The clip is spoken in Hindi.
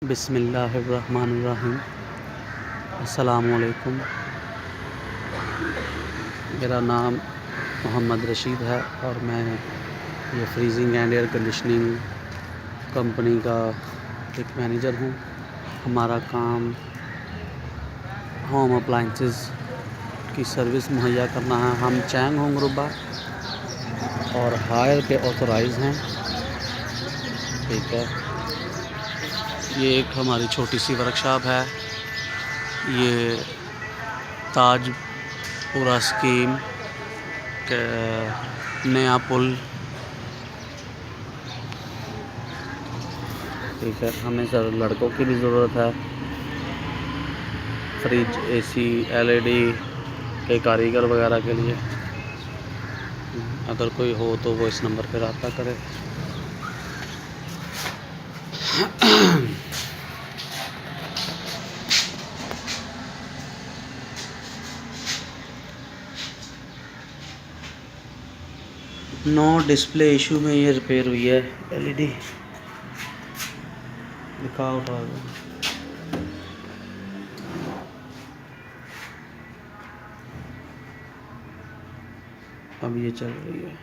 बिस्मिल्लाहिर्रहमानिर्रहीम। अस्सलामुअलैकुम। मेरा नाम मोहम्मद रशीद है और मैं ये freezing and air conditioning company का एक मैनेजर हूँ। हमारा काम होम अप्लाइंसेस की सर्विस मुहैया करना है। हम ChanghongRuba और हायर के ऑथराइज़ हैं। ठीक है, ये एक हमारी छोटी सी वर्कशॉप है। ये ताजपुरा स्कीम के नया पुल, ठीक है। हमें सर लड़कों की भी ज़रूरत है। फ्रिज, एसी, एलईडी के कारीगर वगैरह के लिए अगर कोई हो तो वो इस नंबर पर रब्ता करे। नो डिस्प्ले इशू में ये रिपेयर हुई है। एलईडी लिखा उठा अब ये चल रही है।